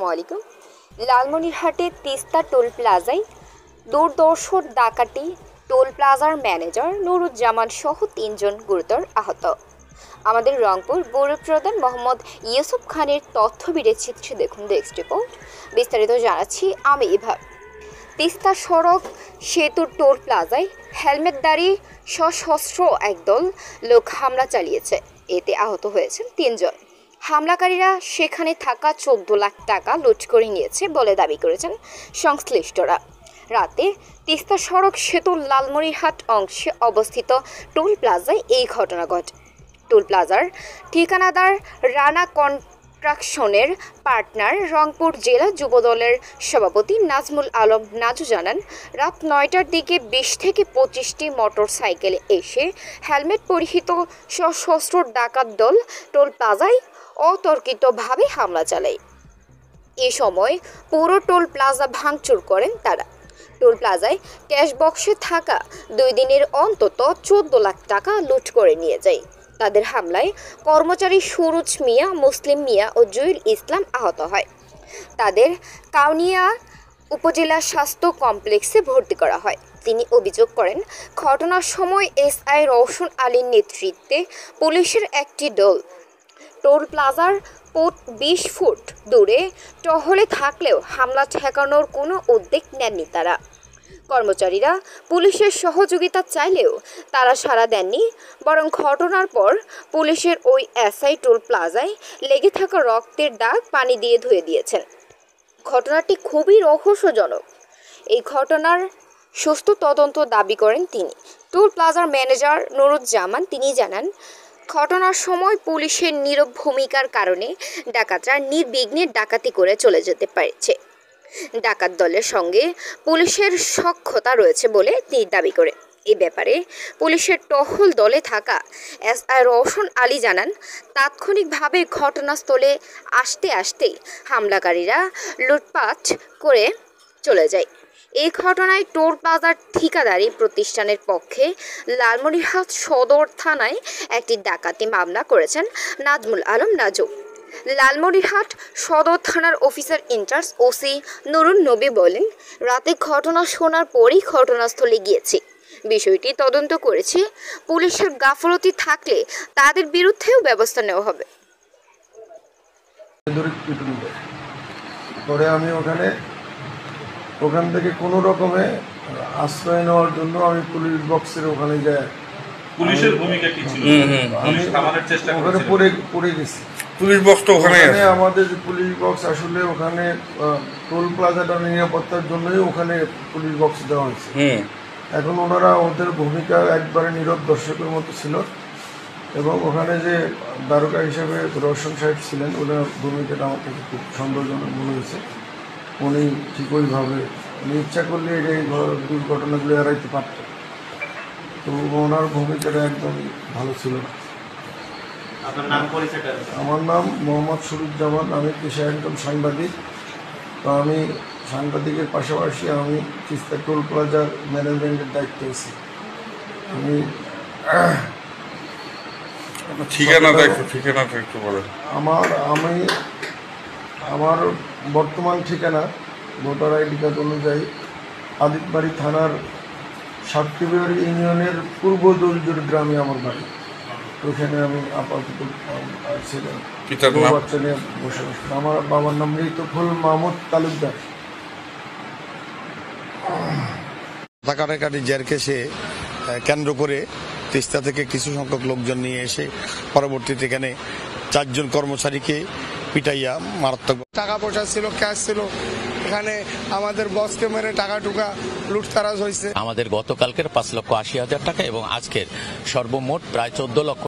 আসসালামু আলাইকুম। লালমনিরহাটে তিস্তা টোল প্লাজায় দুর্ধর্ষ ডাকাতি, টোল প্লাজার ম্যানেজার নুরুজ্জামান সহ ৩ জন গুরুতর আহত। আমাদের রংপুর পৌর প্রধান মোহাম্মদ ইউসুফ খানের তথ্য বিরেচিত্রে দেখুন ডেস্ক রিপোর্ট। বিস্তারিত জানাচ্ছি আমি ইভা। তিস্তা সড়ক সেতুর টোল প্লাজায় হেলমেটধারী সশস্ত্র একদল লোক হামলা চালিয়েছে। এতে আহত হয়েছেন ৩ জন। হামলাকারীরা সেখানে থাকা ১৪ লাখ টাকা লুট করে নিয়েছে বলে দাবি করেছেন সংশ্লিষ্টরা। রাতে তিস্তা সড়ক সেতুর লালমনিরহাট অংশে অবস্থিত টোল প্লাজায় এই ঘটনা ঘটে। টোল প্লাজার ঠিকানাদার রানা কনস্ট্রাকশনের পার্টনার রংপুর জেলা যুবদলের সভাপতি নাজমুল আলম নাজু জানান, রাত ৯টার দিকে ২০ থেকে ২৫টি মোটর সাইকেলে এসে হেলমেট পরিহিত সশস্ত্র ডাকাত দল টোল প্লাজায় অতর্কিতভাবে হামলা চালায়। এ সময় পুরো টোল প্লাজা ভাঙচুর করেন তারা। টোল প্লাজায় ক্যাশ বক্সে থাকা ২ দিনের অন্তত ১৪ লাখ টাকা লুট করে নিয়ে যায়। তাদের হামলায় কর্মচারী সুরুজ মিয়া, মুসলিম মিয়া ও জুয়েল ইসলাম আহত হয়। তাদের কাউনিয়া উপজেলা স্বাস্থ্য কমপ্লেক্সে ভর্তি করা হয়। তিনি অভিযোগ করেন, ঘটনার সময় এসআই রওশন আলীর নেতৃত্বে পুলিশের একটি দল টোল প্লাজার ২০ ফুট দূরে টহলে থাকলেও হামলা ঠেকানোর কোনো উদ্যোগ নেননি তারা। কর্মচারীরা পুলিশের সহযোগিতা চাইলেও তারা সাড়া দেননি, বরং ঘটনার পর পুলিশের ওই এসআই টোল প্লাজায় লেগে থাকা রক্তের দাগ পানি দিয়ে ধুয়ে দিয়েছেন। ঘটনাটি খুবই রহস্যজনক। এই ঘটনার সুষ্ঠু তদন্ত দাবি করেন তিনি। টোল প্লাজার ম্যানেজার নুরুজ্জামান তিনি জানান, ঘটনার সময় পুলিশের নীরব ভূমিকার কারণে ডাকাতরা নির্বিঘ্নে ডাকাতি করে চলে যেতে পেরেছে। ডাকাত দলের সঙ্গে পুলিশের সখ্যতা রয়েছে বলে তিনি দাবি করে। এ ব্যাপারে পুলিশের টহল দলে থাকা এসআই রওশন আলী জানান, তাৎক্ষণিকভাবে ঘটনাস্থলে আসতে হামলাকারীরা লুটপাট করে চলে যায়। এই ঘটনায় টোল প্লাজার ঠিকাদারি প্রতিষ্ঠানের পক্ষে লালমনিরহাট সদর থানায় একটি ডাকাতি মামলা করেছেন নাজমুল আলম নাজু। লালমনিরহাট সদর থানার অফিসার ইনচার্জ ওসি নুরুন নবী বলেন, রাতে ঘটনা শোনার পরই ঘটনাস্থলে গিয়েছি। বিষয়টি তদন্ত করেছি। পুলিশের গাফলতি থাকলে তাদের বিরুদ্ধেও ব্যবস্থা নেওয়া হবে। পরে আমি ওখান থেকে কোনো রকমে আশ্রয় নেওয়ার জন্য আমি পুলিশ বক্সের ওখানে যাই। পুলিশের ভূমিকা কি ছিল? আমি ওখানে পড়ে গেছি। পুলিশ বক্স তো ওখানে আমাদের পুলিশ বক্স আসলে ওখানে টোল প্লাজাটা নিরাপত্তার জন্যই ওখানে পুলিশ বক্স দেওয়া হয়েছে। এখন ওনারা ওদের ভূমিকা একবারে নীরব দর্শকের মতো ছিল, এবং ওখানে যে দারোগা হিসেবে রওশন সাহেব ছিলেন, ওনার ভূমিকাটা আমার কাছে খুব সন্দেহজনক মনে হয়েছে। উনি ঠিক ওইভাবে ইচ্ছা করলে এই দুর্ঘটনাগুলো এড়াইতে পারত, তো ওনার ভূমিকাটা একদম ভালো ছিল না। আমার নাম মোহাম্মদ সুরুজ্জামান। আমি পেশায় একজন সাংবাদিক। তো আমি সাংবাদিকের পাশাপাশি আমি তিস্তা টোল প্লাজার ম্যানেজমেন্টের দায়িত্বে আছি। আমি আমার বর্তমান ঠিকানা ভোটার আইডি কার্ড অনুযায়ী আদিতবাড়ি থানার ৭ ফেব্রুয়ারি ইউনিয়নের পূর্ব দলজুর গ্রামে আমার বাড়ি। ওইখানে আমি আপাতত বাচ্চা নিয়ে বসে বসে। আমার বাবার নাম মৃতফুল মাহমুদ তালুকদার। কাটাকাটি জের কেসে কেন্দ্র করে তিস্তা থেকে কিছু সংখ্যক লোকজন নিয়ে এসে পরবর্তীতে এখানে ৪ জন কর্মচারীকে পিটাইয়া মারাত্মক টাকা পয়সা ছিল, ক্যাশ ছিল, এখানে আমাদের বসকে মেরে টাকা টুকা লুটতারাজ হয়েছে। আমাদের গতকালকের ৫,৮০,০০০ টাকা এবং আজকের সর্বমোট প্রায় ১৪ লক্ষ